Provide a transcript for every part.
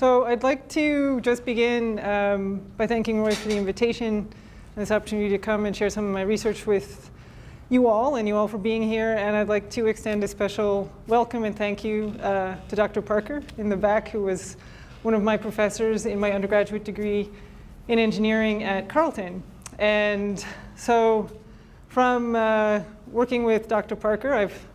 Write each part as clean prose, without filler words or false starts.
So I'd like to just begin by thanking Roy for the invitation and this opportunity to come and share some of my research with you all, and you all for being here. And I'd like to extend a special welcome and thank you to Dr. Parker in the back, who was one of my professors in my undergraduate degree in engineering at Carleton. And so from working with Dr. Parker, I've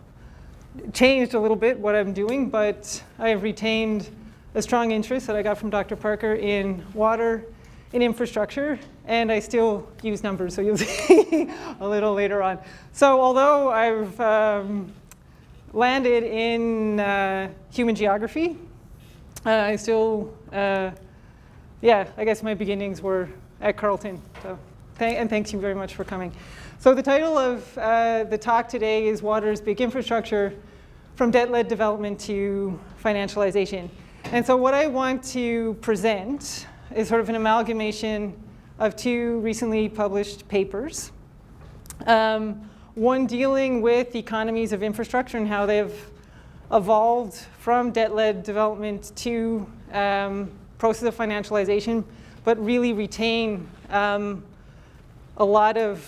changed a little bit what I'm doing, but I have retained a strong interest that I got from Dr. Parker in water, in infrastructure, and I still use numbers, so you'll see a little later on. So although I've landed in human geography, I still, I guess my beginnings were at Carleton. So and thank you very much for coming. So the title of the talk today is Water's Big Infrastructure, from Debt-Led Development to Financialization. And so what I want to present is sort of an amalgamation of two recently published papers. One dealing with economies of infrastructure and how they've evolved from debt-led development to process of financialization, but really retain a lot of,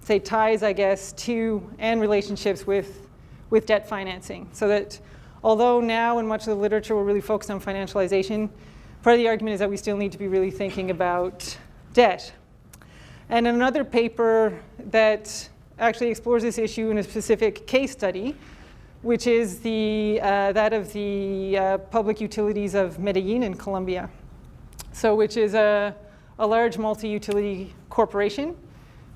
say, ties, I guess, to and relationships with debt financing. So that although now in much of the literature we're really focused on financialization, part of the argument is that we still need to be really thinking about debt. And another paper that actually explores this issue in a specific case study, which is that of the public utilities of Medellin in Colombia. So which is a large multi-utility corporation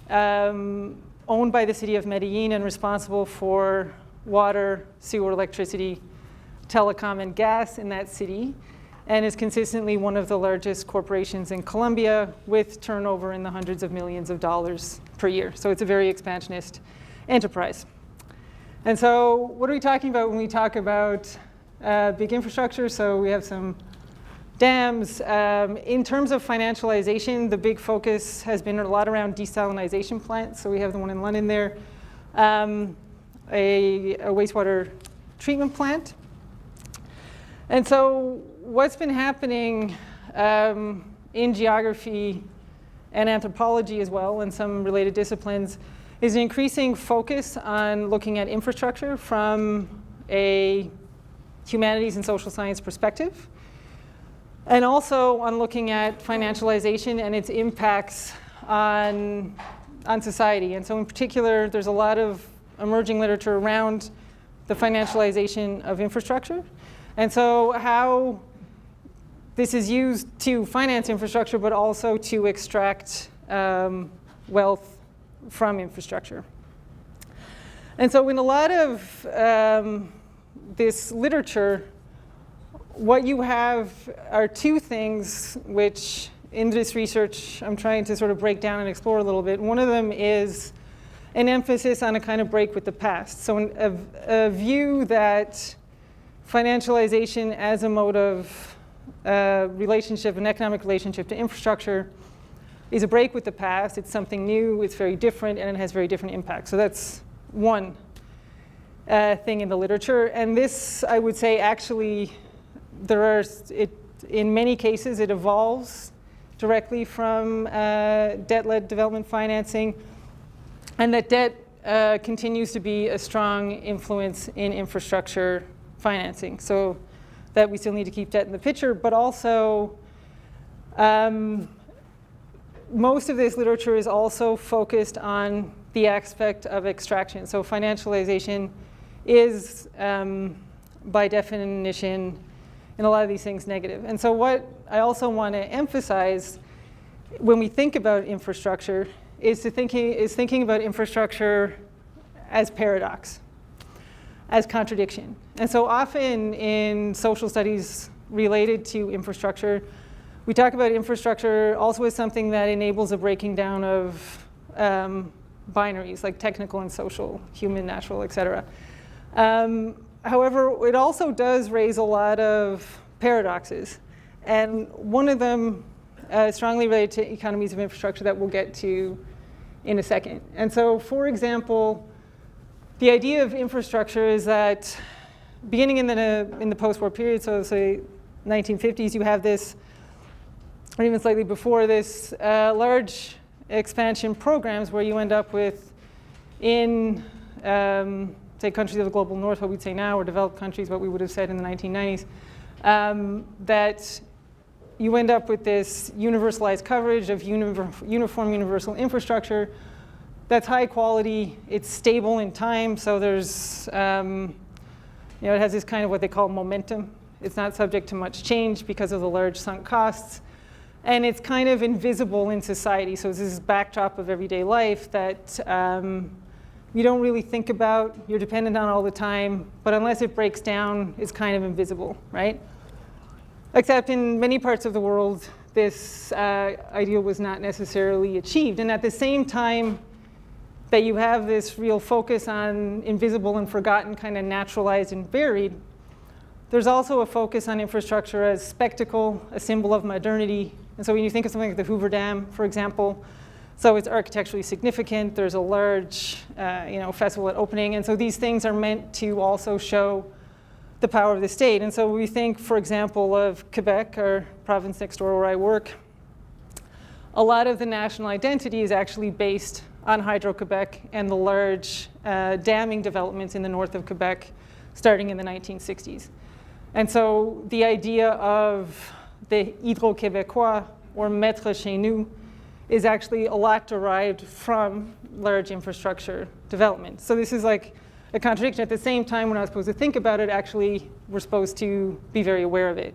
owned by the city of Medellin and responsible for water, sewer, electricity, telecom, and gas in that city, and is consistently one of the largest corporations in Colombia with turnover in the hundreds of millions of dollars per year. So it's a very expansionist enterprise. And so what are we talking about when we talk about big infrastructure? So we have some dams. In terms of financialization, the big focus has been a lot around desalination plants. So we have the one in London there, a wastewater treatment plant. And so what's been happening in geography and anthropology as well, and some related disciplines, is an increasing focus on looking at infrastructure from a humanities and social science perspective, and also on looking at financialization and its impacts on society. And so in particular, there's a lot of emerging literature around the financialization of infrastructure. And so how this is used to finance infrastructure, but also to extract wealth from infrastructure. And so in a lot of this literature, what you have are two things which in this research I'm trying to sort of break down and explore a little bit. One of them is an emphasis on a kind of break with the past. So a view that financialization as a mode of relationship, an economic relationship to infrastructure, is a break with the past. It's something new, it's very different, and it has very different impacts. So that's one thing in the literature. And this, I would say, actually, in many cases, it evolves directly from debt-led development financing, and that debt continues to be a strong influence in infrastructure financing. So that we still need to keep debt in the picture, but also most of this literature is also focused on the aspect of extraction. So financialization is, by definition, in a lot of these things, negative. And so what I also want to emphasize when we think about infrastructure is thinking about infrastructure as paradox, as contradiction. And so often in social studies related to infrastructure, we talk about infrastructure also as something that enables a breaking down of binaries, like technical and social, human, natural, et cetera. However, it also does raise a lot of paradoxes. And one of them strongly related to economies of infrastructure that we'll get to in a second. And so, for example, the idea of infrastructure is that beginning in the post-war period, so say 1950s, you have this, or even slightly before this, large expansion programs where you end up with, in say countries of the global north, what we'd say now, or developed countries, what we would have said in the 1990s, that you end up with this universalized coverage of uniform universal infrastructure that's high quality, it's stable in time, so there's, it has this kind of what they call momentum. It's not subject to much change because of the large sunk costs. And it's kind of invisible in society. So it's this backdrop of everyday life that you don't really think about, you're dependent on all the time, but unless it breaks down, it's kind of invisible, right? Except in many parts of the world, this ideal was not necessarily achieved. And at the same time that you have this real focus on invisible and forgotten, kind of naturalized and buried, there's also a focus on infrastructure as spectacle, a symbol of modernity. And so when you think of something like the Hoover Dam, for example, so it's architecturally significant, there's a large festival at opening, and so these things are meant to also show the power of the state. And so we think, for example, of Quebec, our province next door where I work, a lot of the national identity is actually based on Hydro-Quebec and the large damming developments in the north of Quebec starting in the 1960s. And so the idea of the Hydro-Québécois, or Maître chez nous, is actually a lot derived from large infrastructure development. So this is like a contradiction. At the same time, we're not supposed to think about it, actually, we're supposed to be very aware of it.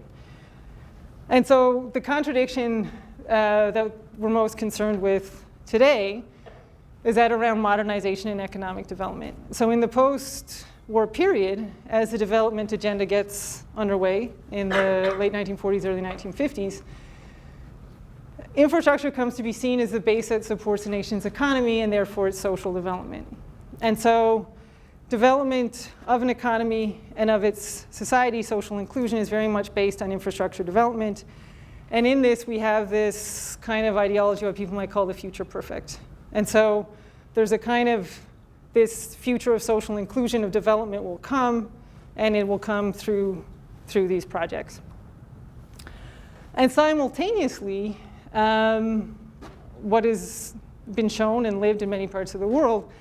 And so the contradiction that we're most concerned with today is that around modernization and economic development. So in the post-war period, as the development agenda gets underway in the late 1940s, early 1950s, infrastructure comes to be seen as the base that supports a nation's economy and therefore its social development. And so development of an economy and of its society, social inclusion, is very much based on infrastructure development. And in this, we have this kind of ideology of what people might call the future perfect. And so there's a kind of this future of social inclusion, of development will come, and it will come through these projects. And simultaneously, what has been shown and lived in many parts of the world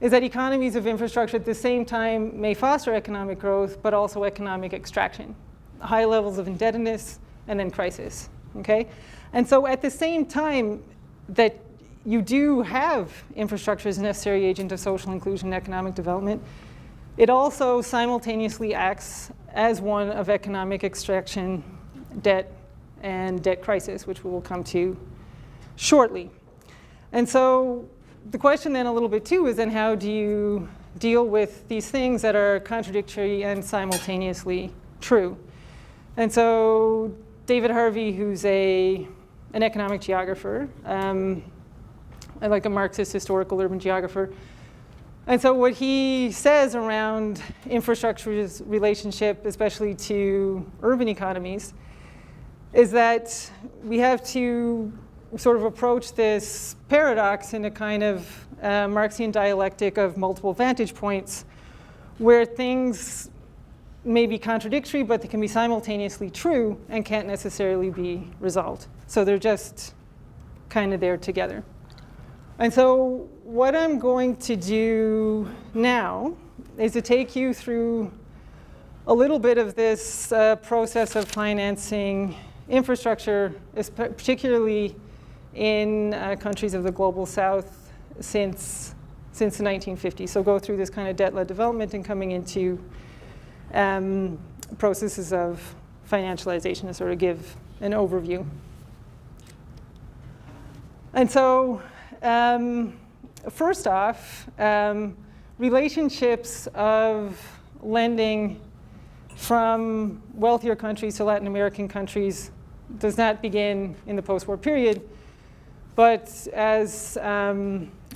is that economies of infrastructure at the same time may foster economic growth, but also economic extraction, high levels of indebtedness, and then crisis, okay? And so at the same time that you do have infrastructure as a necessary agent of social inclusion and economic development, it also simultaneously acts as one of economic extraction, debt, and debt crisis, which we will come to shortly. And so the question then a little bit too is then how do you deal with these things that are contradictory and simultaneously true? And so David Harvey, who's an economic geographer, like a Marxist historical urban geographer. And so what he says around infrastructure's relationship, especially to urban economies, is that we have to sort of approach this paradox in a kind of Marxian dialectic of multiple vantage points, where things may be contradictory, but they can be simultaneously true and can't necessarily be resolved. So they're just kind of there together. And so what I'm going to do now is to take you through a little bit of this process of financing infrastructure, particularly in countries of the global south since the 1950s. So go through this kind of debt-led development and coming into processes of financialization to sort of give an overview. And so first off, relationships of lending from wealthier countries to Latin American countries does not begin in the post-war period, but as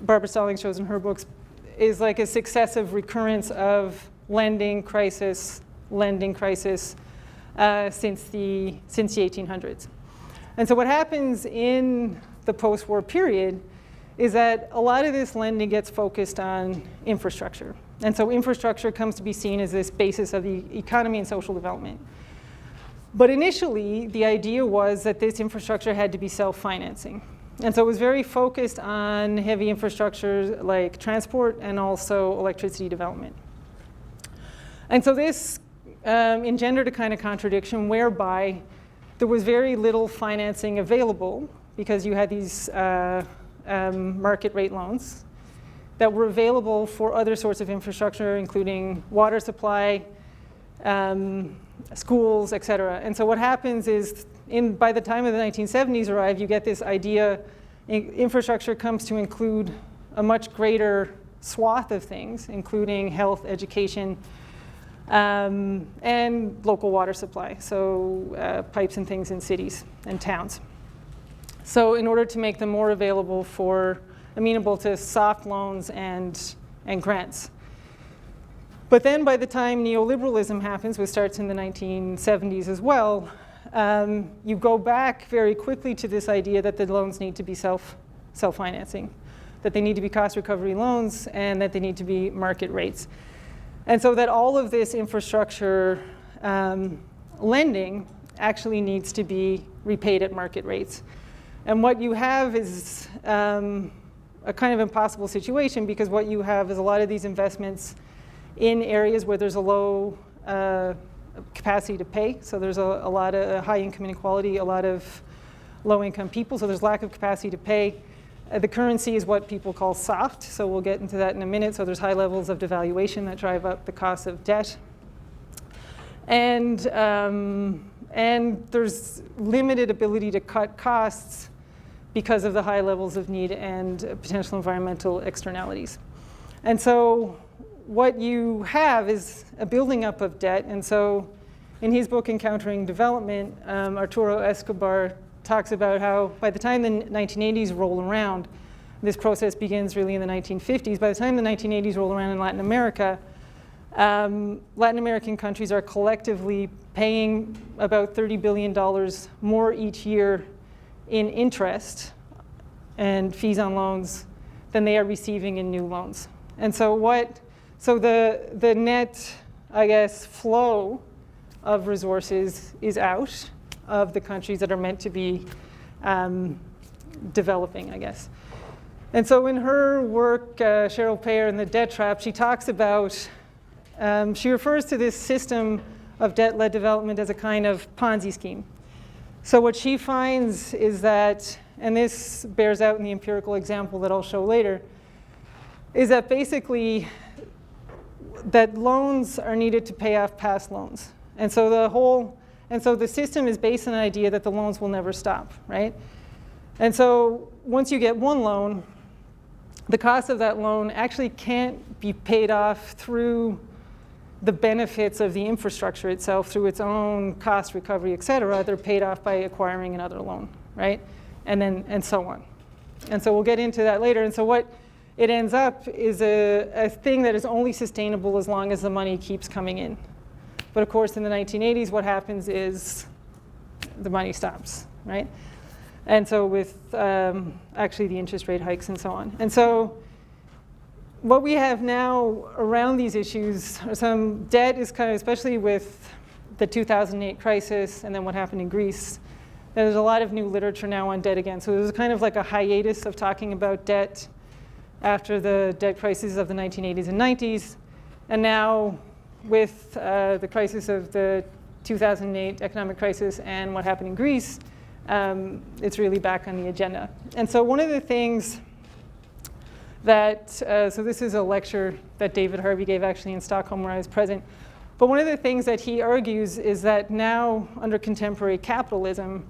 Barbara Stallings shows in her books, is like a successive recurrence of lending crisis since the 1800s. And so what happens in the post-war period is that a lot of this lending gets focused on infrastructure. And so infrastructure comes to be seen as this basis of the economy and social development. But initially, the idea was that this infrastructure had to be self-financing. And so it was very focused on heavy infrastructure like transport and also electricity development. And so this engendered a kind of contradiction whereby there was very little financing available because you had these market rate loans that were available for other sorts of infrastructure, including water supply, schools, et cetera. And so what happens is, by the time of the 1970s arrive, you get this idea, infrastructure comes to include a much greater swath of things, including health, education, and local water supply, so pipes and things in cities and towns. So in order to make them more available for, amenable to soft loans and grants. But then by the time neoliberalism happens, which starts in the 1970s as well, you go back very quickly to this idea that the loans need to be self-financing, that they need to be cost recovery loans, and that they need to be market rates. And so that all of this infrastructure lending actually needs to be repaid at market rates. And what you have is a kind of impossible situation, because what you have is a lot of these investments in areas where there's a low capacity to pay. So there's a lot of high income inequality, a lot of low income people, so there's lack of capacity to pay. The currency is what people call soft, so we'll get into that in a minute. So there's high levels of devaluation that drive up the cost of debt. And there's limited ability to cut costs because of the high levels of need and potential environmental externalities. And so what you have is a building up of debt. And so in his book, Encountering Development, Arturo Escobar talks about how by the time the 1980s roll around, this process begins really in the 1950s. By the time the 1980s roll around in Latin America, Latin American countries are collectively paying about $30 billion more each year in interest and fees on loans than they are receiving in new loans. And so the net, I guess, flow of resources is out of the countries that are meant to be developing, I guess. And so in her work, Cheryl Payer in The Debt Trap, she talks about, she refers to this system of debt-led development as a kind of Ponzi scheme. So what she finds is that, and this bears out in the empirical example that I'll show later, is that basically that loans are needed to pay off past loans. And so the system is based on the idea that the loans will never stop, right? And so once you get one loan, the cost of that loan actually can't be paid off through the benefits of the infrastructure itself, through its own cost recovery, et cetera. They're paid off by acquiring another loan, right? And so on. And so we'll get into that later. And so what it ends up is a thing that is only sustainable as long as the money keeps coming in. But of course, in the 1980s, what happens is the money stops, right? And so with actually the interest rate hikes and so on. And so what we have now around these issues, some debt is kind of, especially with the 2008 crisis and then what happened in Greece, there's a lot of new literature now on debt again. So there's kind of like a hiatus of talking about debt after the debt crises of the 1980s and 90s. And now with the crisis of the 2008 economic crisis and what happened in Greece, it's really back on the agenda. And so one of the things that, so this is a lecture that David Harvey gave actually in Stockholm where I was present. But one of the things that he argues is that now under contemporary capitalism,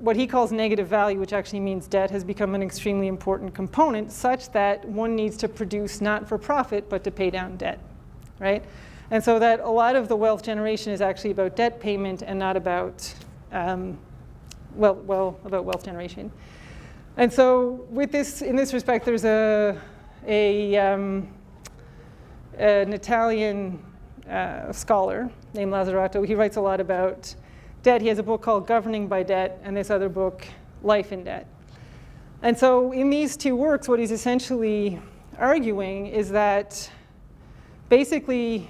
what he calls negative value, which actually means debt, has become an extremely important component, such that one needs to produce not for profit, but to pay down debt, right? And so that a lot of the wealth generation is actually about debt payment and not about, about wealth generation. And so with this, in this respect, there's an Italian scholar named Lazzarato. He writes a lot about debt. He has a book called Governing by Debt, and this other book, Life in Debt. And so in these two works, what he's essentially arguing is that basically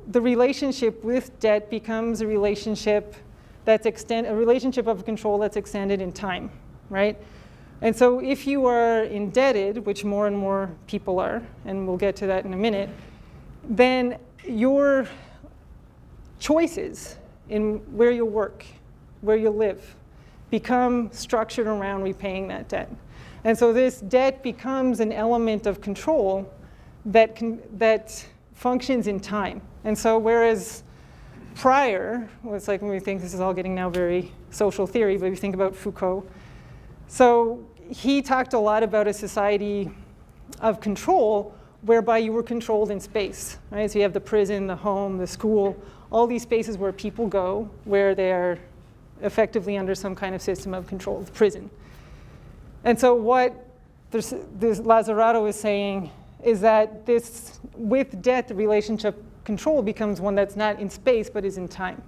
the relationship with debt becomes a relationship a relationship of control that's extended in time, right? And so if you are indebted, which more and more people are, and we'll get to that in a minute, then your choices in where you work, where you live, become structured around repaying that debt. And so this debt becomes an element of control that functions in time. And so whereas prior, well, it's like when we think this is all getting now very social theory, but we think about Foucault. So he talked a lot about a society of control whereby you were controlled in space, right? So you have the prison, the home, the school, all these spaces where people go, where they are effectively under some kind of system of control, the prison. And so what this Lazzarato is saying is that this, with debt, the relationship control becomes one that's not in space, but is in time,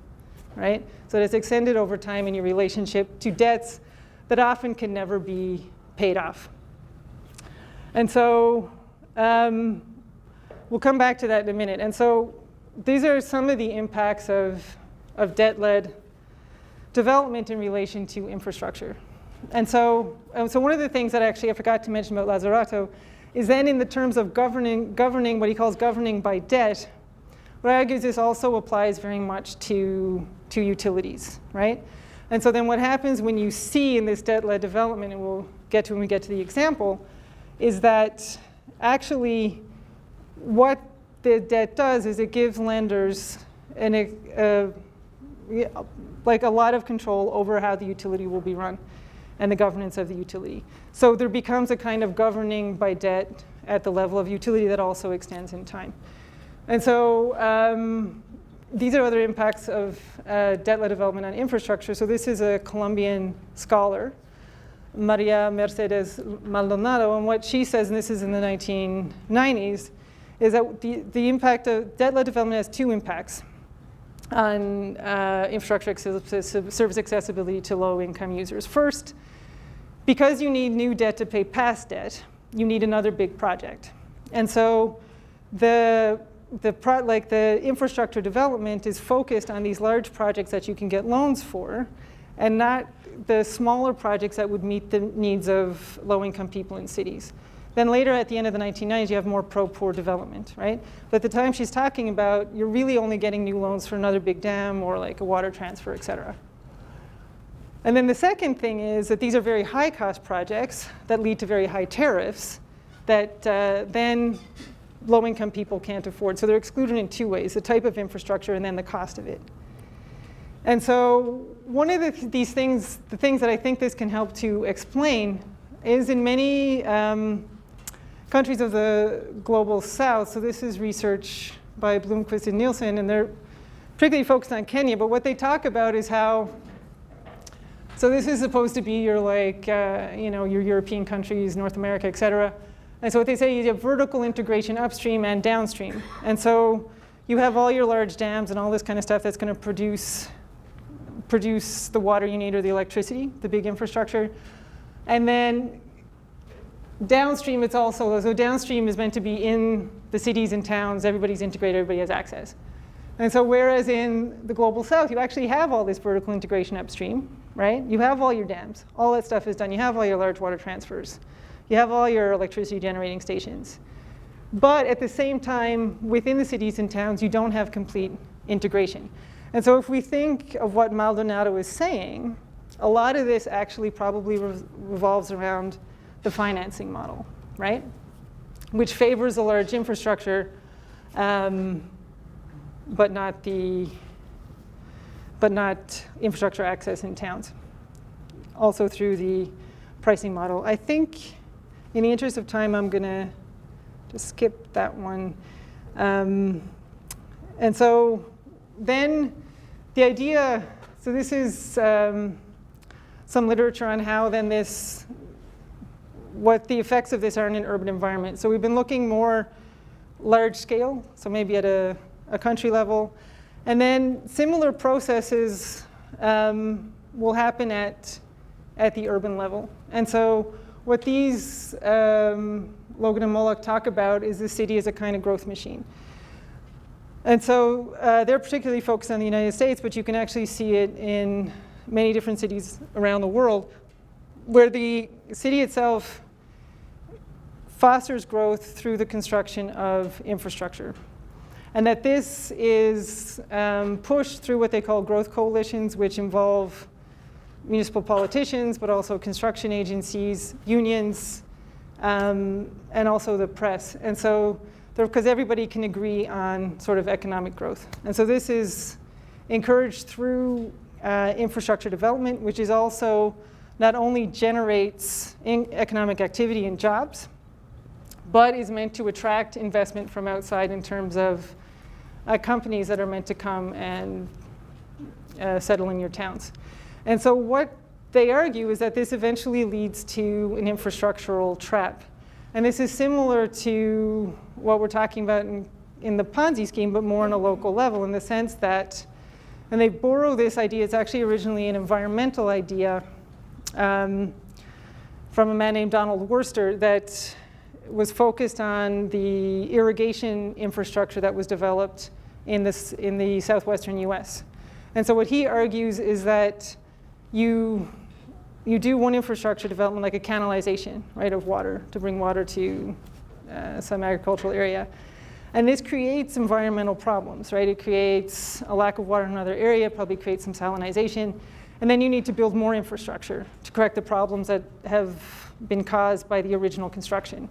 right? So it's extended over time in your relationship to debts that often can never be paid off. And so we'll come back to that in a minute. And so these are some of the impacts of debt-led development in relation to infrastructure. And so one of the things that actually I forgot to mention about Lazzarato is then in the terms of governing what he calls governing by debt, what argues this also applies very much to utilities, right? And so then what happens when you see in this debt-led development, and we'll get to when we get to the example, is that actually what the debt does is it gives lenders like a lot of control over how the utility will be run and the governance of the utility. So there becomes a kind of governing by debt at the level of utility that also extends in time. And so these are other impacts of debt-led development on infrastructure. So this is a Colombian scholar, Maria Mercedes Maldonado, and what she says, and this is in the 1990s, is that the impact of debt-led development has two impacts on infrastructure service accessibility to low-income users. First, because you need new debt to pay past debt, you need another big project. And so the infrastructure development is focused on these large projects that you can get loans for, and not the smaller projects that would meet the needs of low-income people in cities. Then later, at the end of the 1990s, you have more pro-poor development, right? But at the time she's talking about, you're really only getting new loans for another big dam or like a water transfer, et cetera. And then the second thing is that these are very high-cost projects that lead to very high tariffs that then low-income people can't afford. So they're excluded in two ways, the type of infrastructure and then the cost of it. And so one of these things, the things that I think this can help to explain is in many countries of the global south, so this is research by Blomqvist and Nielsen, and they're particularly focused on Kenya, but what they talk about is how, so this is supposed to be your your European countries, North America, et cetera. And so what they say is you have vertical integration upstream and downstream. And so you have all your large dams and all this kind of stuff that's going to produce the water you need or the electricity, the big infrastructure. And then downstream, it's also, so downstream is meant to be in the cities and towns, everybody's integrated, everybody has access. And so whereas in the global south, you actually have all this vertical integration upstream, right? You have all your dams, all that stuff is done. You have all your large water transfers. You have all your electricity generating stations. But at the same time, within the cities and towns, you don't have complete integration. And so if we think of what Maldonado is saying, a lot of this actually probably revolves around the financing model, right? Which favors a large infrastructure, but not infrastructure access in towns. Also through the pricing model. I think, in the interest of time, I'm going to just skip that one. And so then the idea, so this is some literature on how then what the effects of this are in an urban environment. So we've been looking more large scale, so maybe at a country level. And then similar processes will happen at the urban level. And so what these, Logan and Moloch talk about is the city as a kind of growth machine. And so they're particularly focused on the United States, but you can actually see it in many different cities around the world, where the city itself fosters growth through the construction of infrastructure. And that this is pushed through what they call growth coalitions, which involve municipal politicians, but also construction agencies, unions, and also the press. And so, because everybody can agree on sort of economic growth. And so this is encouraged through infrastructure development, which is also not only generates economic activity and jobs, but is meant to attract investment from outside in terms of companies that are meant to come and settle in your towns. And so what they argue is that this eventually leads to an infrastructural trap. And this is similar to what we're talking about in the Ponzi scheme, but more on a local level, in the sense that, and they borrow this idea, it's actually originally an environmental idea from a man named Donald Worster that was focused on the irrigation infrastructure that was developed in the southwestern US. And so what he argues is that you do one infrastructure development, like a canalization, right, of water, to bring water to some agricultural area. And this creates environmental problems, right? It creates a lack of water in another area, probably creates some salinization. And then you need to build more infrastructure to correct the problems that have been caused by the original construction.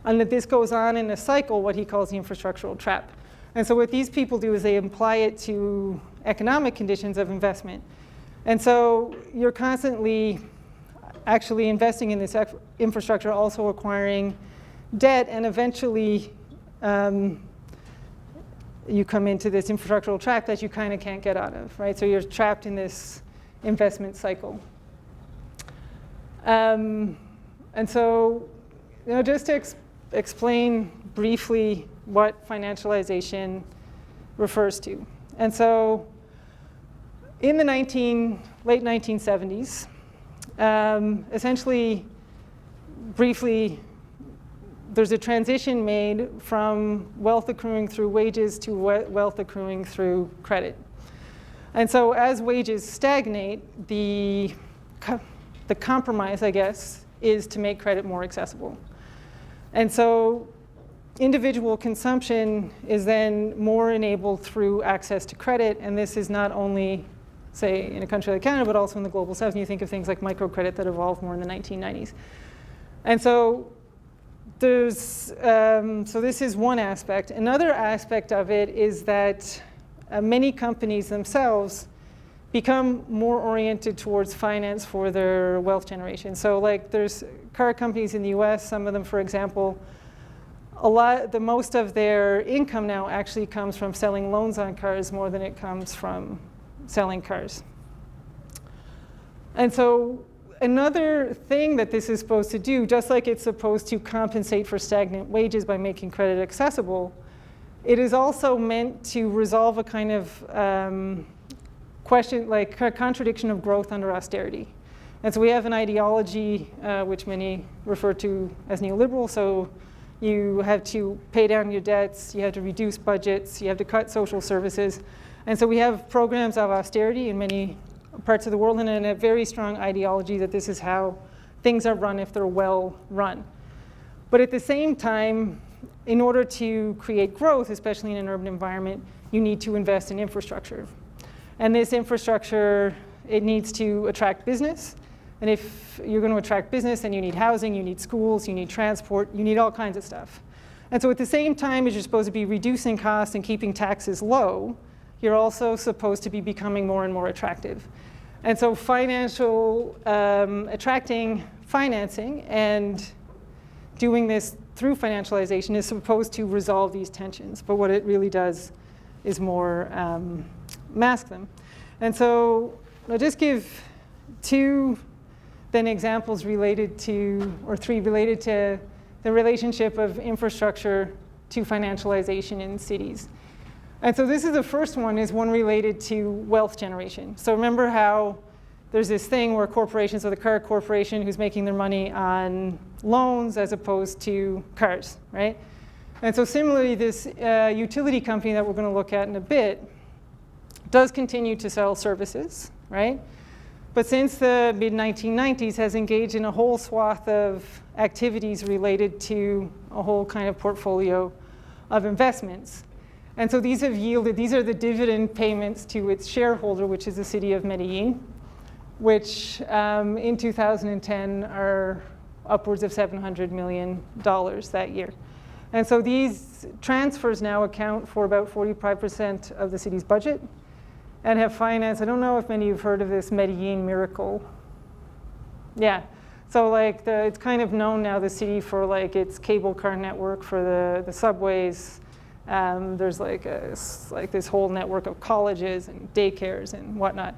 And that this goes on in a cycle, what he calls the infrastructural trap. And so what these people do is they apply it to economic conditions of investment. And so you're constantly actually investing in this infrastructure, also acquiring debt, and eventually you come into this infrastructural trap that you kind of can't get out of, right? So you're trapped in this investment cycle. And so, just to explain briefly what financialization refers to. And so in the late 1970s, essentially, briefly, there's a transition made from wealth accruing through wages to wealth accruing through credit. And so as wages stagnate, the compromise, I guess, is to make credit more accessible. And so individual consumption is then more enabled through access to credit, and this is not only, say, in a country like Canada, but also in the global south. And you think of things like microcredit that evolved more in the 1990s. And so so this is one aspect. Another aspect of it is that many companies themselves become more oriented towards finance for their wealth generation. So like there's car companies in the US, some of them, for example, most of their income now actually comes from selling loans on cars more than it comes from selling cars. And so another thing that this is supposed to do, just like it's supposed to compensate for stagnant wages by making credit accessible, it is also meant to resolve a kind of question, like contradiction of growth under austerity. And so we have an ideology which many refer to as neoliberal. So you have to pay down your debts, you have to reduce budgets, you have to cut social services. And so we have programs of austerity in many parts of the world, and a very strong ideology that this is how things are run if they're well run. But at the same time, in order to create growth, especially in an urban environment, you need to invest in infrastructure. And this infrastructure, it needs to attract business. And if you're going to attract business, then you need housing, you need schools, you need transport, you need all kinds of stuff. And so at the same time as you're supposed to be reducing costs and keeping taxes low, you're also supposed to be becoming more and more attractive. And so attracting financing and doing this through financialization is supposed to resolve these tensions. But what it really does is more mask them. And so I'll just give two then examples related to, or three related to the relationship of infrastructure to financialization in cities. And so this is the first one, is one related to wealth generation. So remember how there's this thing where corporations, so the car corporation who's making their money on loans as opposed to cars, right? And so similarly, this utility company that we're going to look at in a bit does continue to sell services, right? But since the mid-1990s has engaged in a whole swath of activities related to a whole kind of portfolio of investments. And so these have yielded, these are the dividend payments to its shareholder, which is the city of Medellin, which in 2010 are upwards of $700 million that year. And so these transfers now account for about 45% of the city's budget and have financed, I don't know if many of you have heard of this Medellin miracle. Yeah, so like it's kind of known now, the city, for like its cable car network for the subways. There's like this whole network of colleges and daycares and whatnot.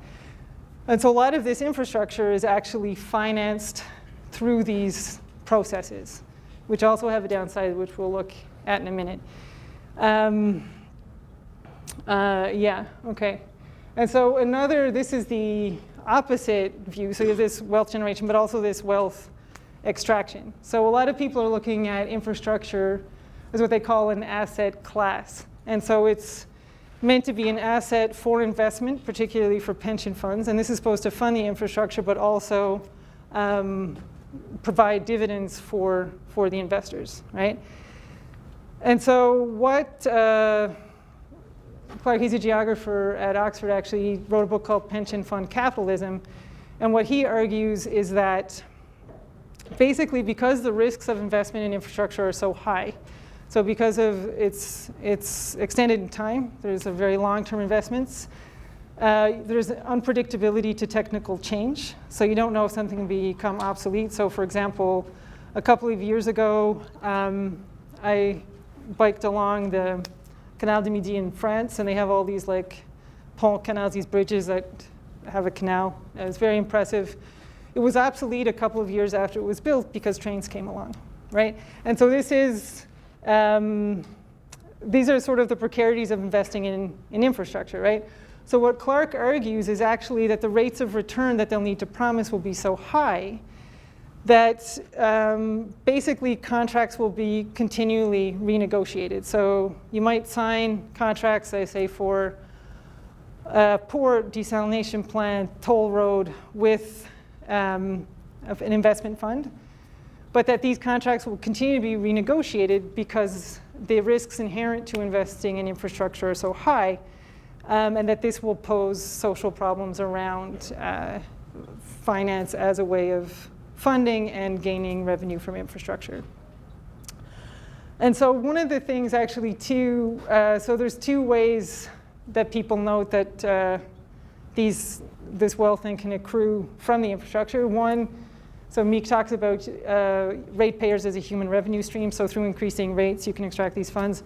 And so a lot of this infrastructure is actually financed through these processes, which also have a downside, which we'll look at in a minute. Yeah, okay. And so this is the opposite view. So you have this wealth generation, but also this wealth extraction. So a lot of people are looking at infrastructure as what they call an asset class. And so it's meant to be an asset for investment, particularly for pension funds. And this is supposed to fund the infrastructure, but also provide dividends for the investors, right? And so what Clark, he's a geographer at Oxford, actually wrote a book called Pension Fund Capitalism. And what he argues is that basically because the risks of investment in infrastructure are so high, so because of its extended in time, there's a very long-term investments, there's unpredictability to technical change. So you don't know if something can become obsolete. So for example, a couple of years ago, I biked along the Canal du Midi in France, and they have all these like pont canals, these bridges that have a canal. It was very impressive. It was obsolete a couple of years after it was built because trains came along, right? And so this is, these are sort of the precarities of investing in infrastructure, right? So what Clark argues is actually that the rates of return that they'll need to promise will be so high that basically contracts will be continually renegotiated. So you might sign contracts, I say, for a port, desalination plant, toll road with an investment fund, but that these contracts will continue to be renegotiated because the risks inherent to investing in infrastructure are so high, and that this will pose social problems around finance as a way of funding and gaining revenue from infrastructure. And so one of the things actually too, so there's two ways that people note that this wealth then can accrue from the infrastructure. One, so Meek talks about ratepayers as a human revenue stream. So through increasing rates, you can extract these funds.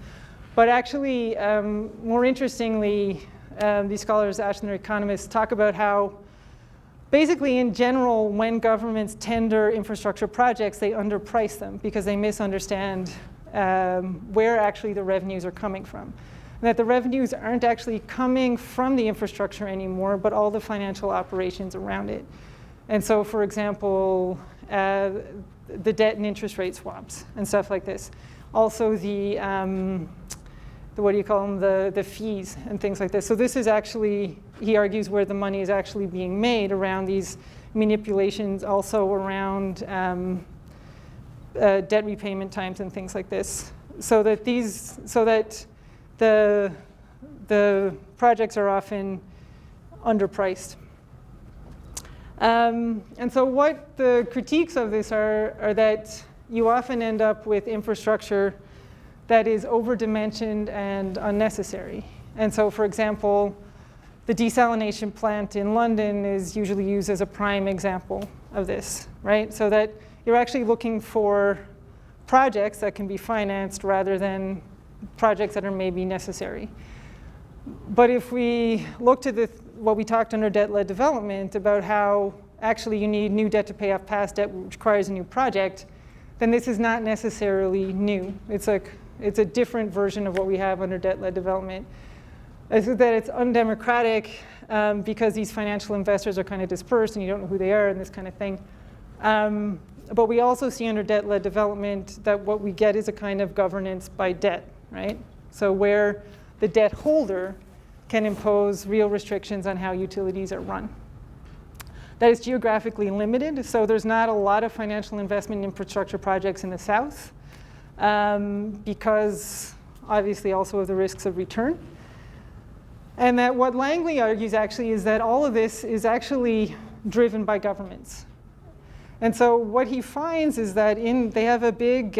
But actually, more interestingly, these scholars, actually they're economists, talk about how basically, in general, when governments tender infrastructure projects, they underprice them because they misunderstand where actually the revenues are coming from. And that the revenues aren't actually coming from the infrastructure anymore, but all the financial operations around it. And so, for example, the debt and interest rate swaps and stuff like this. Also the what do you call them, the fees and things like this. So this is actually, he argues, where the money is actually being made around these manipulations, also around debt repayment times and things like this. So that the projects are often underpriced. And so what the critiques of this are that you often end up with infrastructure that is overdimensioned and unnecessary. And so, for example, the desalination plant in London is usually used as a prime example of this, right? So that you're actually looking for projects that can be financed rather than projects that are maybe necessary. But if we look to what we talked under debt-led development about how actually you need new debt to pay off past debt, which requires a new project, then this is not necessarily new. It's a different version of what we have under debt-led development. It's that it's undemocratic because these financial investors are kind of dispersed and you don't know who they are and this kind of thing. But we also see under debt-led development that what we get is a kind of governance by debt, right? So where the debt holder can impose real restrictions on how utilities are run. That is geographically limited, so there's not a lot of financial investment in infrastructure projects in the South, because obviously also of the risks of return. And that what Langley argues actually is that all of this is actually driven by governments. And so what he finds is that they have a big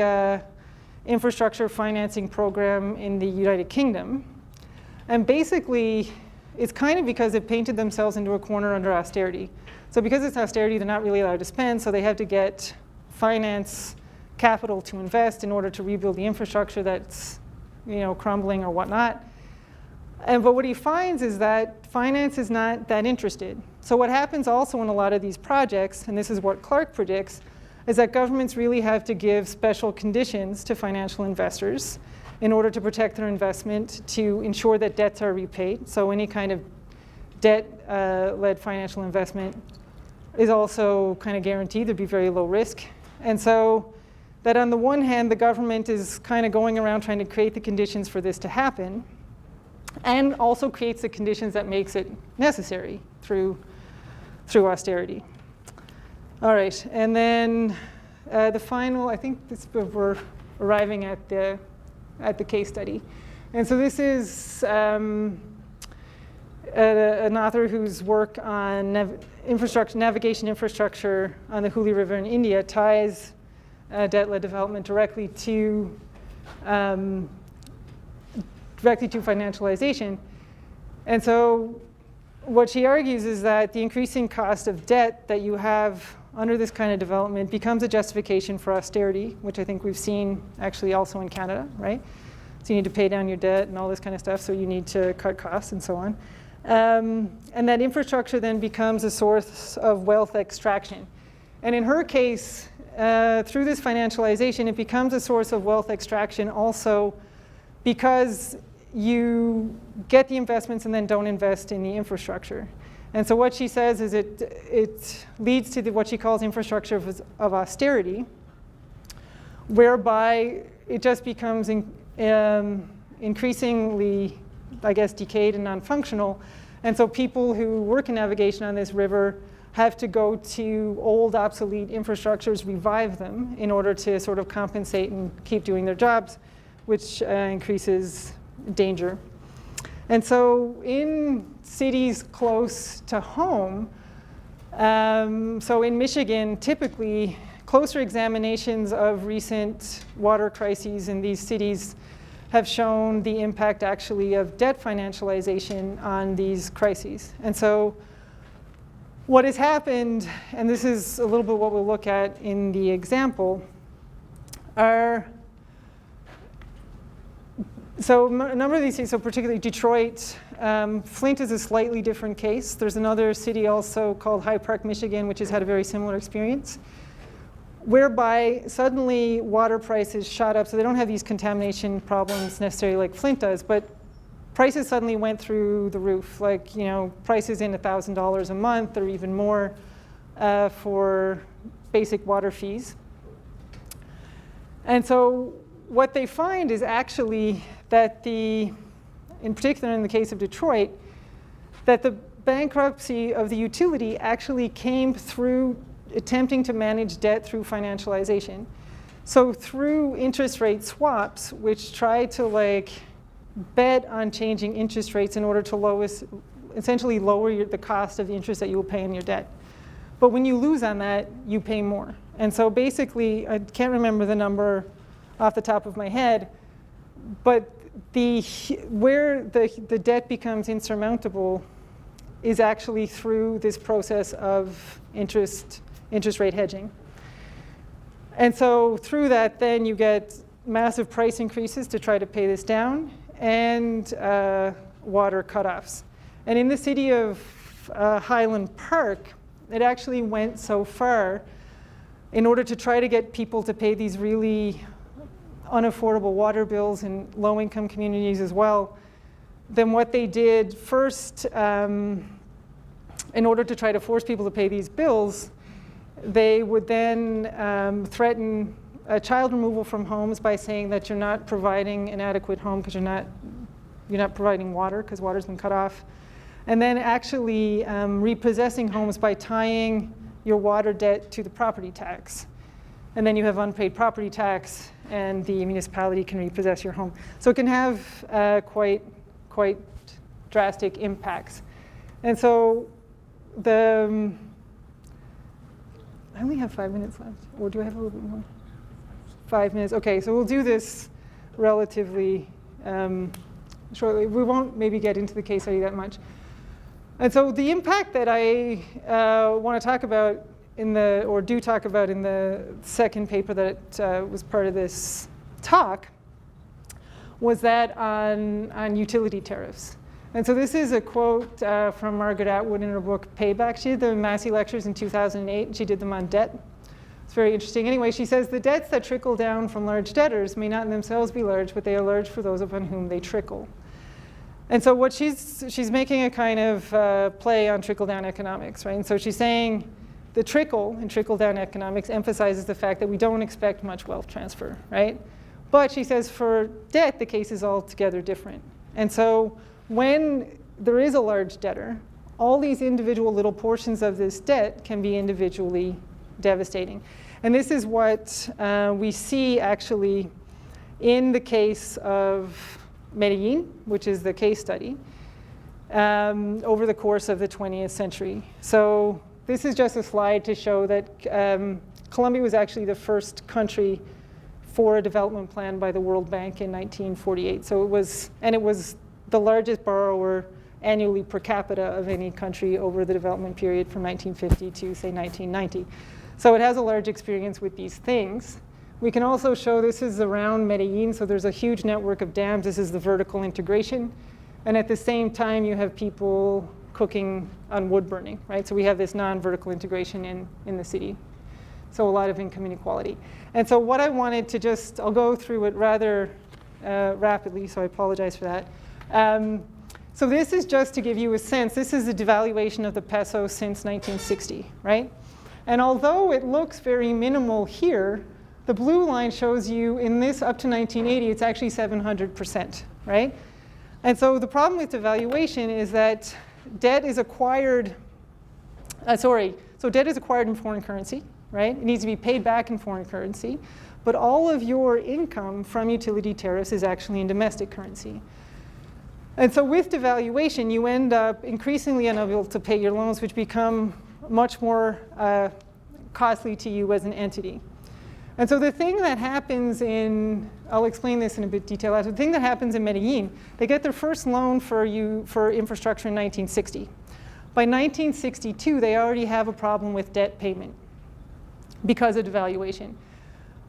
infrastructure financing program in the United Kingdom. And basically, it's kind of because they've painted themselves into a corner under austerity. So because it's austerity, they're not really allowed to spend, so they have to get finance capital to invest in order to rebuild the infrastructure that's crumbling or whatnot. But what he finds is that finance is not that interested. So what happens also in a lot of these projects, and this is what Clark predicts, is that governments really have to give special conditions to financial investors in order to protect their investment, to ensure that debts are repaid. So any kind of debt-led financial investment is also kind of guaranteed. There'd be very low risk. And so that on the one hand, the government is kind of going around trying to create the conditions for this to happen, and also creates the conditions that makes it necessary through austerity. All right, and then the final, I think we're arriving at the case study. And so this is an author whose work on navigation infrastructure on the Hooghly River in India ties debt-led development directly to financialization. And so what she argues is that the increasing cost of debt that you have under this kind of development becomes a justification for austerity, which I think we've seen actually also in Canada, right? So you need to pay down your debt and all this kind of stuff, so you need to cut costs and so on. And that infrastructure then becomes a source of wealth extraction. And in her case, through this financialization, it becomes a source of wealth extraction also because you get the investments and then don't invest in the infrastructure. And so what she says is it leads to what she calls infrastructure of austerity, whereby it just becomes increasingly, I guess, decayed and non-functional. And so people who work in navigation on this river have to go to old, obsolete infrastructures, revive them in order to sort of compensate and keep doing their jobs, which increases danger. And so in cities close to home, so in Michigan, typically closer examinations of recent water crises in these cities have shown the impact actually of debt financialization on these crises. And so what has happened, and this is a little bit what we'll look at in the example, are so a number of these cities, so particularly Detroit, Flint is a slightly different case. There's another city also called Hyde Park, Michigan, which has had a very similar experience, whereby suddenly water prices shot up. So they don't have these contamination problems necessarily like Flint does, but prices suddenly went through the roof. Like, prices in $1,000 a month or even more for basic water fees. And so what they find is actually that in particular in the case of Detroit, that the bankruptcy of the utility actually came through attempting to manage debt through financialization. So through interest rate swaps, which try to bet on changing interest rates in order to essentially lower the cost of the interest that you will pay on your debt. But when you lose on that, you pay more. And so basically, I can't remember the number off the top of my head, but where the debt becomes insurmountable is actually through this process of interest rate hedging. And so through that, then you get massive price increases to try to pay this down, and water cutoffs. And in the city of Highland Park, it actually went so far in order to try to get people to pay these really unaffordable water bills in low-income communities as well. Then what they did first, in order to try to force people to pay these bills, they would then threaten child removal from homes by saying that you're not providing an adequate home because you're not providing water because water's been cut off. And then actually repossessing homes by tying your water debt to the property tax. And then you have unpaid property tax, and the municipality can repossess your home. So it can have quite drastic impacts. And so I only have 5 minutes left, or do I have a little bit more? 5 minutes. Okay, so we'll do this relatively shortly. We won't maybe get into the case study that much. And so the impact that I want to talk about talk about in the second paper that was part of this talk was that on utility tariffs. And so this is a quote from Margaret Atwood in her book Payback. She did the Massey lectures in 2008, and she did them on debt. It's very interesting. Anyway, she says, the debts that trickle down from large debtors may not in themselves be large, but they are large for those upon whom they trickle. And so what she's making a kind of play on trickle-down economics, right? And so she's saying the trickle in trickle-down economics emphasizes the fact that we don't expect much wealth transfer, right? But she says for debt, the case is altogether different. And so when there is a large debtor, all these individual little portions of this debt can be individually devastating. And this is what we see actually in the case of Medellin, which is the case study, over the course of the 20th century. So this is just a slide to show that Colombia was actually the first country for a development plan by the World Bank in 1948. So it was the largest borrower annually per capita of any country over the development period from 1950 to, say, 1990. So it has a large experience with these things. We can also show this is around Medellin, so there's a huge network of dams. This is the vertical integration. And at the same time, you have people cooking on wood burning, right? So we have this non-vertical integration in the city. So a lot of income inequality. And so what I wanted to I'll go through it rather rapidly, so I apologize for that. So this is just to give you a sense. This is the devaluation of the peso since 1960, right? And although it looks very minimal here, the blue line shows you in this up to 1980, it's actually 700%, right? And so the problem with devaluation is that debt is acquired, so debt is acquired in foreign currency, right? It needs to be paid back in foreign currency, but all of your income from utility tariffs is actually in domestic currency. And so with devaluation, you end up increasingly unable to pay your loans, which become much more costly to you as an entity. And so the thing that happens I'll explain this in a bit detail after. The thing that happens in Medellin, they get their first loan for infrastructure in 1960. By 1962, they already have a problem with debt payment because of devaluation.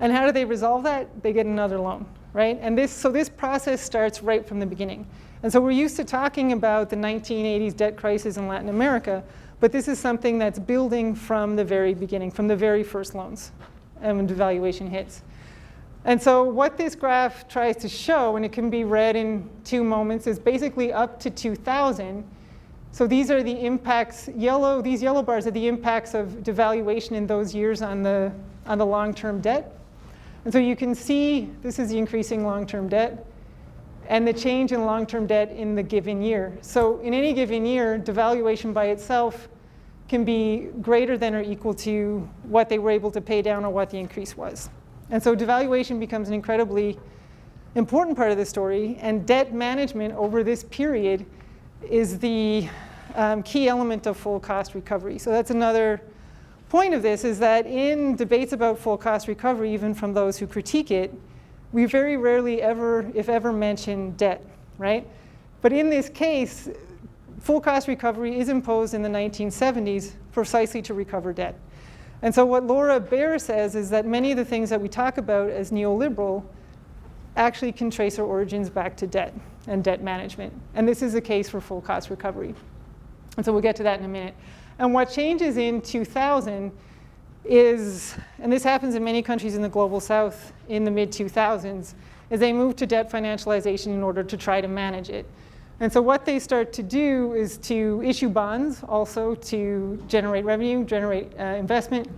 And how do they resolve that? They get another loan, right? And this process starts right from the beginning. And so we're used to talking about the 1980s debt crisis in Latin America, but this is something that's building from the very beginning, from the very first loans, and when devaluation hits. And so what this graph tries to show, and it can be read in 2 moments, is basically up to 2000. So these are the impacts, these yellow bars are the impacts of devaluation in those years on the long-term debt. And so you can see this is the increasing long-term debt and the change in long-term debt in the given year. So in any given year, devaluation by itself can be greater than or equal to what they were able to pay down or what the increase was. And so devaluation becomes an incredibly important part of the story, and debt management over this period is the key element of full cost recovery. So that's another point of this, is that in debates about full cost recovery, even from those who critique it, we very rarely ever, if ever, mention debt, right? But in this case, full cost recovery is imposed in the 1970s precisely to recover debt. And so what Laura Baer says is that many of the things that we talk about as neoliberal actually can trace our origins back to debt and debt management. And this is the case for full cost recovery. And so we'll get to that in a minute. And what changes in 2000 is, and this happens in many countries in the global south in the mid-2000s, is they move to debt financialization in order to try to manage it. And so what they start to do is to issue bonds also to generate revenue, generate investment,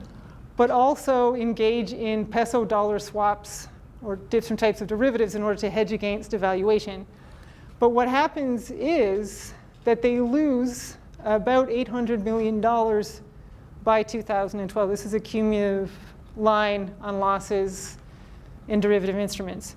but also engage in peso dollar swaps or different types of derivatives in order to hedge against devaluation. But what happens is that they lose about $800 million by 2012. This is a cumulative line on losses in derivative instruments.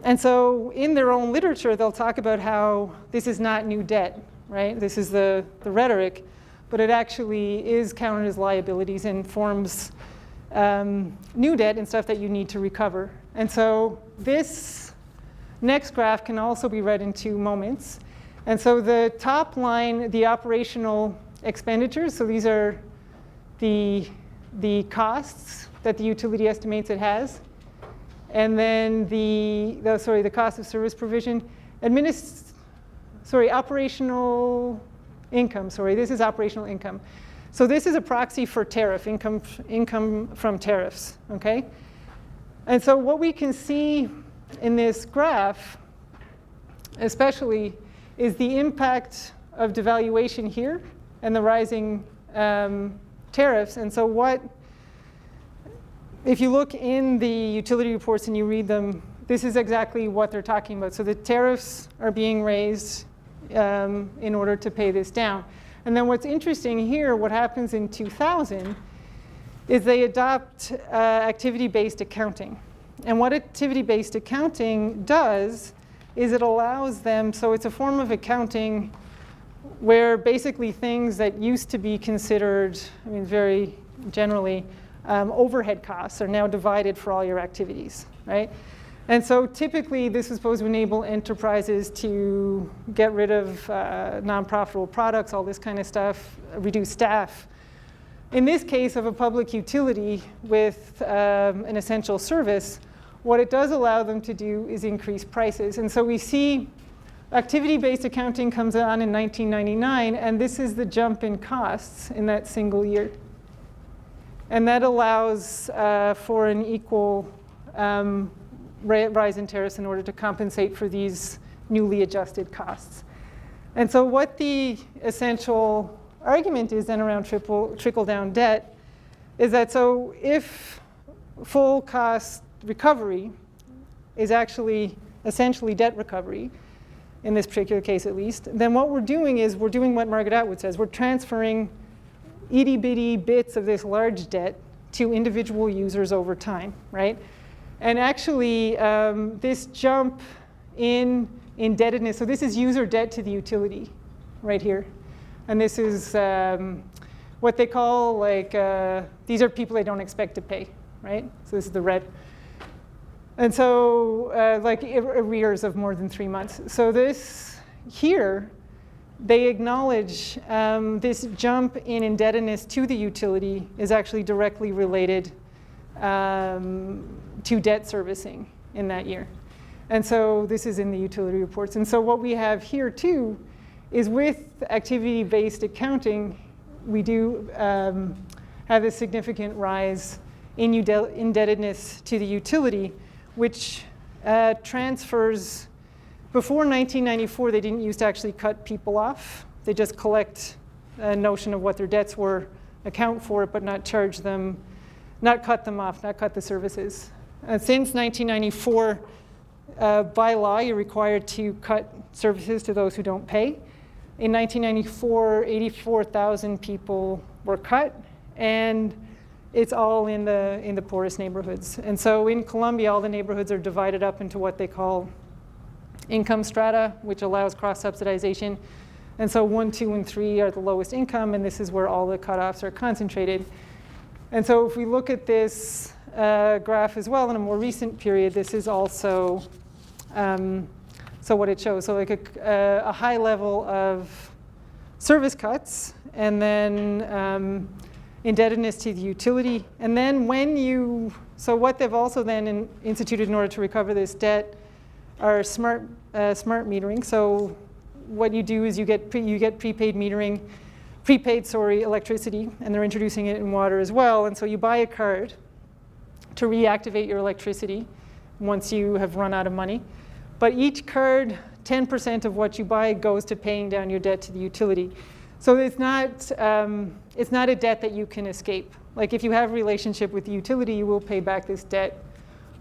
And so in their own literature, they'll talk about how this is not new debt, right? This is the rhetoric, but it actually is counted as liabilities and forms new debt and stuff that you need to recover. And so this next graph can also be read in two moments. And so the top line, the operational expenditures, so these are the costs that the utility estimates it has. And then the cost of service provision. Operational income. This is operational income. So this is a proxy for tariff, income from tariffs, okay? And so what we can see in this graph, especially, is the impact of devaluation here and the rising tariffs. And so if you look in the utility reports and you read them, this is exactly what they're talking about. So the tariffs are being raised in order to pay this down. And then what's interesting here, what happens in 2000, is they adopt activity-based accounting. And what activity-based accounting does is it allows them, so it's a form of accounting where basically things that used to be considered, very generally, overhead costs are now divided for all your activities, right? And so typically this is supposed to enable enterprises to get rid of non-profitable products, all this kind of stuff, reduce staff. In this case of a public utility with an essential service, what it does allow them to do is increase prices. And so we see activity-based accounting comes on in 1999, and this is the jump in costs in that single year. And that allows for an equal rise in tariffs in order to compensate for these newly adjusted costs. And so what the essential argument is then around trickle-down debt is that so if full cost recovery is actually essentially debt recovery, in this particular case at least, then what we're doing is we're doing what Margaret Atwood says. We're transferring itty-bitty bits of this large debt to individual users over time, right? And actually, this jump in indebtedness, so this is user debt to the utility right here. And this is what they call, these are people they don't expect to pay, right? So this is the red. And so, arrears of more than 3 months. So this here, they acknowledge this jump in indebtedness to the utility is actually directly related to debt servicing in that year. And so this is in the utility reports. And so what we have here too is with activity-based accounting, we do have a significant rise in indebtedness to the utility, which transfers. Before 1994, they didn't used to actually cut people off. They just collect a notion of what their debts were, account for it, but not charge them, not cut them off, not cut the services. Since 1994, by law, you're required to cut services to those who don't pay. In 1994, 84,000 people were cut, and it's all in the poorest neighborhoods. And so in Colombia, all the neighborhoods are divided up into what they call income strata, which allows cross-subsidization. And so 1, 2, and 3 are the lowest income, and this is where all the cutoffs are concentrated. And so if we look at this graph as well in a more recent period, this is also so what it shows. So like a high level of service cuts, and then indebtedness to the utility. And then so what they've also then instituted in order to recover this debt are smart metering. So what you do is you get prepaid metering, electricity, and they're introducing it in water as well. And so you buy a card to reactivate your electricity once you have run out of money. But each card, 10% of what you buy goes to paying down your debt to the utility. So it's not a debt that you can escape, Like if you have a relationship with the utility, you will pay back this debt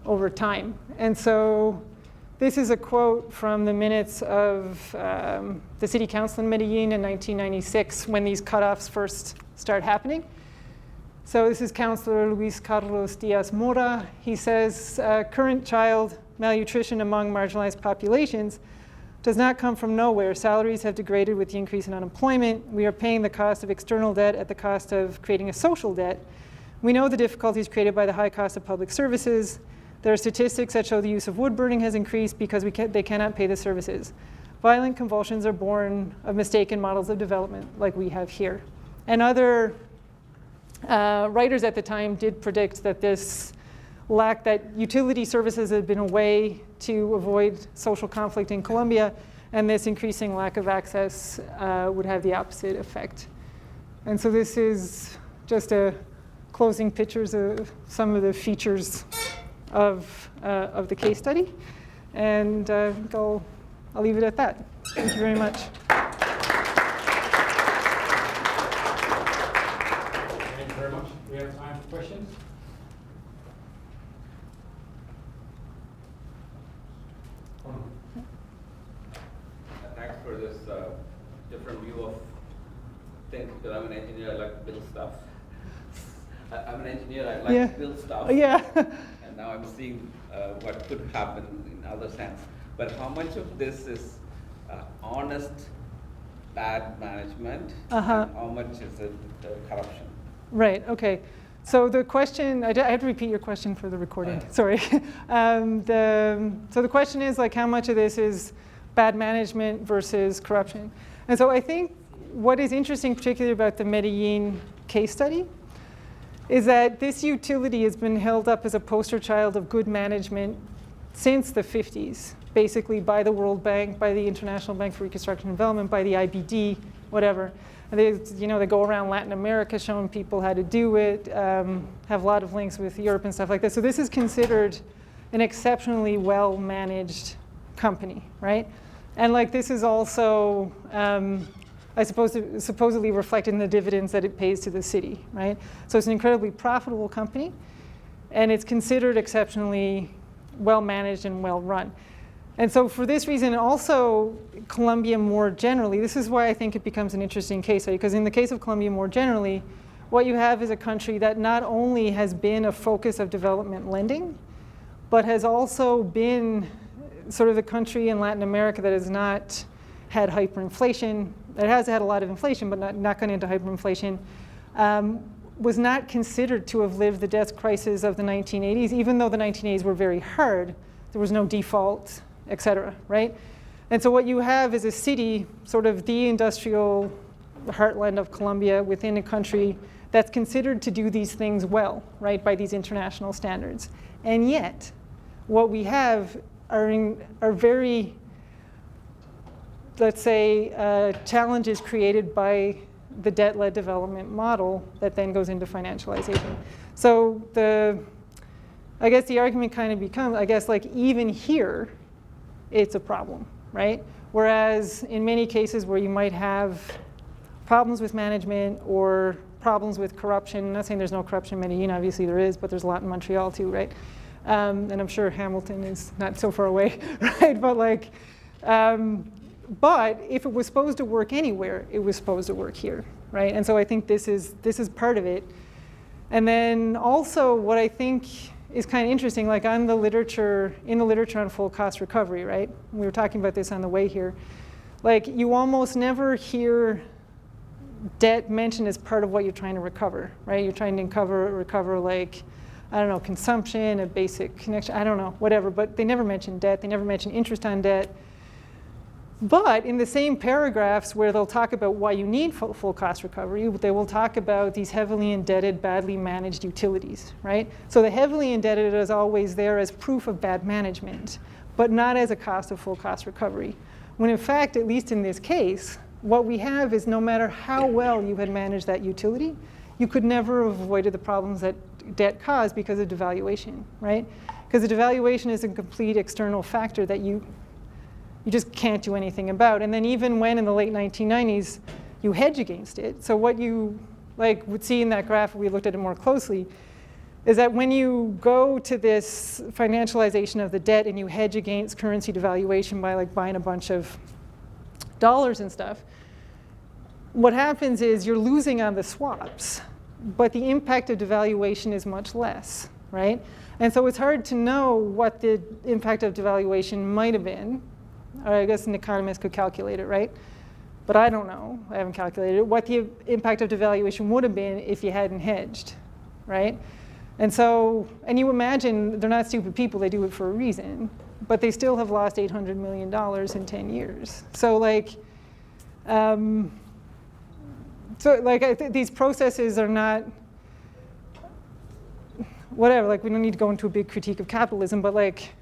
over time. And so this is a quote from the minutes of the city council in Medellin in 1996 when these cutoffs first start happening. So this is Councilor Luis Carlos Diaz Mora. He says, current child malnutrition among marginalized populations does not come from nowhere. Salaries have degraded with the increase in unemployment. We are paying the cost of external debt at the cost of creating a social debt. We know the difficulties created by the high cost of public services. There are statistics that show the use of wood burning has increased because they cannot pay the services. Violent convulsions are born of mistaken models of development like we have here. And other writers at the time did predict that that utility services had been a way to avoid social conflict in Colombia, and this increasing lack of access would have the opposite effect. And so this is just a closing pictures of some of the features of the case study. And I'll leave it at that. Thank you very much. Thank you very much. We have time for questions. Thanks for this different view of things, because I'm an engineer, I like to build stuff. I'm an engineer, I like to build stuff. Yeah. And now I'm seeing what could happen in other sense. But how much of this is honest bad management, and how much is it corruption? Right, okay. So the question, I have to repeat your question for the recording, sorry. So the question is like how much of this is bad management versus corruption? And so I think what is interesting particularly about the Medellin case study is that this utility has been held up as a poster child of good management since the 50s, basically by the World Bank, by the International Bank for Reconstruction and Development, by the IBD, whatever. And they go around Latin America showing people how to do it, have a lot of links with Europe and stuff like that. So this is considered an exceptionally well-managed company, right? And like this is also, I suppose, supposedly reflected in the dividends that it pays to the city, right? So it's an incredibly profitable company, and it's considered exceptionally well-managed and well-run. And so for this reason, also Colombia more generally, this is why I think it becomes an interesting case study, because in the case of Colombia more generally, what you have is a country that not only has been a focus of development lending, but has also been sort of the country in Latin America that has not had hyperinflation. It has had a lot of inflation, but not gone into hyperinflation. Was not considered to have lived the debt crisis of the 1980s, even though the 1980s were very hard. There was no default, et cetera, right? And so what you have is a city, sort of the industrial heartland of Colombia within a country that's considered to do these things well, right, by these international standards. And yet, what we have are very, let's say, challenges created by the debt-led development model that then goes into financialization. So I guess the argument kind of becomes, I guess, like even here, it's a problem, right? Whereas in many cases where you might have problems with management or problems with corruption, I'm not saying there's no corruption in Medellin, obviously there is, but there's a lot in Montreal too, right? And I'm sure Hamilton is not so far away, right? But like, but if it was supposed to work anywhere, it was supposed to work here, right? And so I think this is part of it. And then also what I think is kind of interesting, like in the literature on full cost recovery, right? We were talking about this on the way here. Like you almost never hear debt mentioned as part of what you're trying to recover, right? You're trying to recover like, I don't know, consumption, a basic connection, I don't know, whatever, but they never mention debt, they never mention interest on debt. But in the same paragraphs where they'll talk about why you need full cost recovery, they will talk about these heavily indebted, badly managed utilities, right? So the heavily indebted is always there as proof of bad management, but not as a cost of full cost recovery. When in fact, at least in this case, what we have is no matter how well you had managed that utility, you could never have avoided the problems that debt caused because of devaluation, right? Because the devaluation is a complete external factor that you just can't do anything about. And then even when in the late 1990s, you hedge against it. So what you like would see in that graph if we looked at it more closely, is that when you go to this financialization of the debt and you hedge against currency devaluation by like buying a bunch of dollars and stuff, what happens is you're losing on the swaps, but the impact of devaluation is much less, right? And so it's hard to know what the impact of devaluation might have been. Or I guess an economist could calculate it, right? But I don't know, I haven't calculated it, what the impact of devaluation would have been if you hadn't hedged, right? And so, and you imagine they're not stupid people, they do it for a reason, but they still have lost $800 million in 10 years. So like, these processes are not, whatever, like we don't need to go into a big critique of capitalism, but like,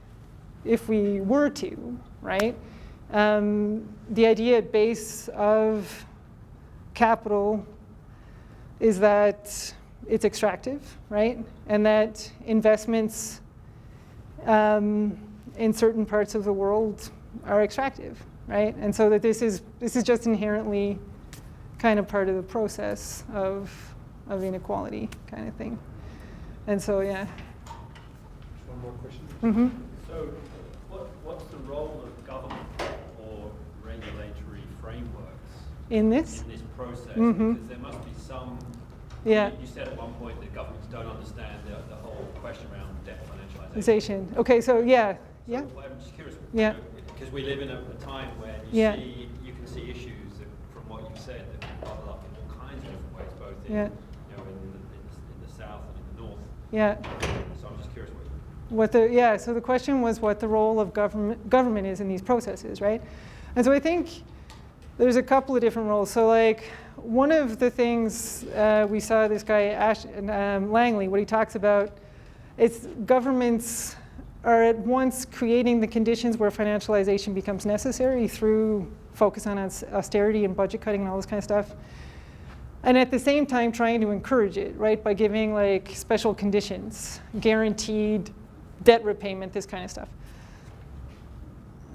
if we were to, right? The idea at base of capital is that it's extractive, right? And that investments in certain parts of the world are extractive, right? And so that this is just inherently kind of part of the process of inequality kind of thing. And so, yeah. One more question. Mm-hmm. So what's the role of government or regulatory frameworks In this? in this process? Mm-hmm. Because there must be some, Yeah. you said at one point that governments don't understand the whole question around debt financialization. Okay, so yeah. So Yeah. I'm just curious, Yeah. because we live in a time when Yeah. you can see issues that, from what you've said, that can bubble up in all kinds of different ways, both in, Yeah. in the south and in the north. Yeah. So I'm just curious So the question was what the role of government is in these processes, right? And so I think there's a couple of different roles. So like one of the things we saw this guy Langley, what he talks about, is governments are at once creating the conditions where financialization becomes necessary through focus on austerity and budget cutting and all this kind of stuff. And at the same time trying to encourage it, right, by giving like special conditions, guaranteed debt repayment, this kind of stuff.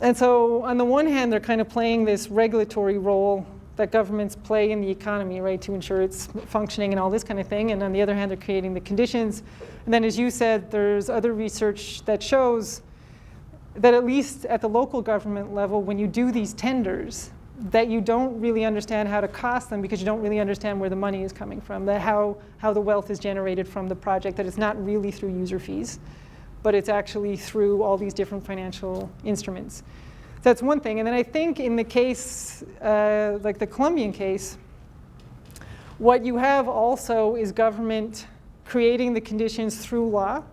And so on the one hand, they're kind of playing this regulatory role that governments play in the economy, right, to ensure its functioning and all this kind of thing. And on the other hand, they're creating the conditions. And then as you said, there's other research that shows that at least at the local government level, when you do these tenders, that you don't really understand how to cost them because you don't really understand where the money is coming from, that how the wealth is generated from the project, that it's not really through user fees, but it's actually through all these different financial instruments. So that's one thing. And then I think in the case, like the Colombian case, what you have also is government creating the conditions through law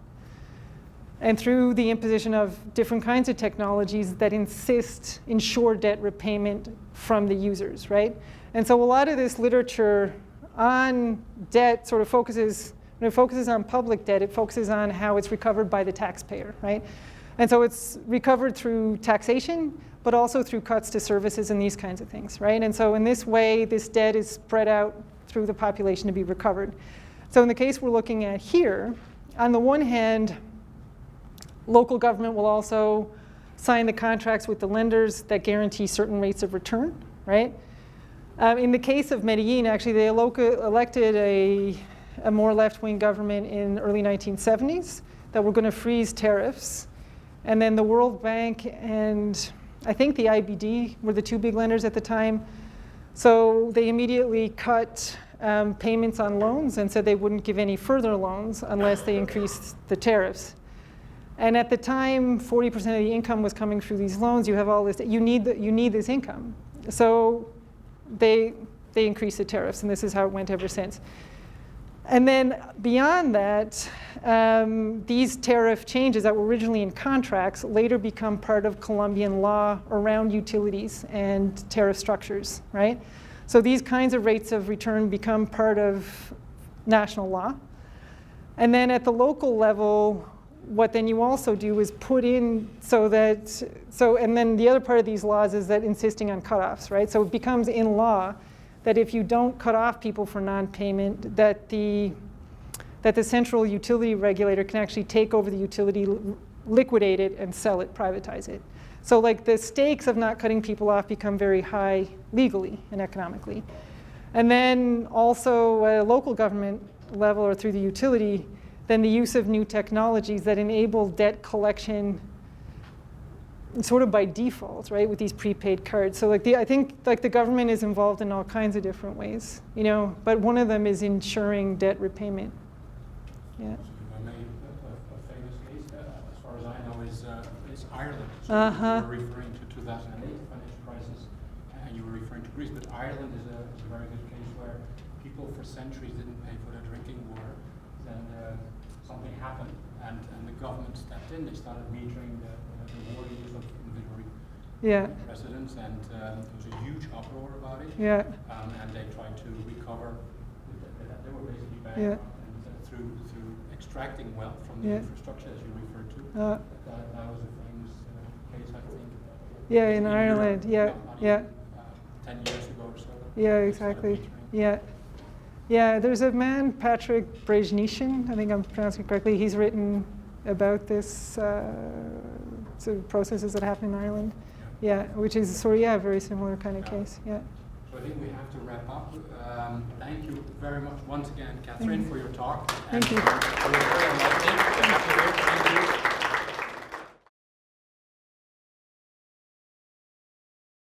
and through the imposition of different kinds of technologies that ensure debt repayment from the users, right? And so a lot of this literature on debt sort of focuses, when it focuses on public debt, it focuses on how it's recovered by the taxpayer, right? And so it's recovered through taxation, but also through cuts to services and these kinds of things, right? And so in this way, this debt is spread out through the population to be recovered. So in the case we're looking at here, on the one hand, local government will also sign the contracts with the lenders that guarantee certain rates of return, right? In the case of Medellin, actually, they elected a more left-wing government in the early 1970s that were going to freeze tariffs. And then the World Bank and I think the IBD were the two big lenders at the time. So they immediately cut payments on loans and said they wouldn't give any further loans unless they increased the tariffs. And at the time, 40% of the income was coming through these loans. You have all this, you need this income. So they increased the tariffs, and this is how it went ever since. And then beyond that, these tariff changes that were originally in contracts later become part of Colombian law around utilities and tariff structures, right? So these kinds of rates of return become part of national law. And then at the local level, what then you also do is put in and then the other part of these laws is that insisting on cutoffs, right? So it becomes in law that if you don't cut off people for non-payment, that the central utility regulator can actually take over the utility, liquidate it, and sell it, privatize it. So like the stakes of not cutting people off become very high legally and economically. And then also local government level or through the utility, then the use of new technologies that enable debt collection sort of by default, right, with these prepaid cards. So I think the government is involved in all kinds of different ways, but one of them is ensuring debt repayment. Yeah. A famous case, as far as I know, is Ireland. So Uh-huh. you were referring to 2008 financial crisis, and you were referring to Greece, but Ireland is a very good case where people for centuries didn't pay for their drinking water. Then something happened, and the government stepped in. They started metering the water use of individual residents, and there was a huge uproar about it. Yeah. And they tried to recover. They were basically bankrupt, and through extracting wealth from the infrastructure, as you referred to. That was a famous case, I think. Yeah, in Ireland. Europe, Yeah. 10 years ago or so. Yeah, They exactly. started metering. Yeah. Yeah, there's a man, Patrick Brejnishin, I think I'm pronouncing it correctly. He's written about this sort of processes that happen in Ireland. Yeah, which is sort of, very similar kind of case. Yeah. So I think we have to wrap up. Thank you very much once again, Kathryn, for your talk. Thank you. For your very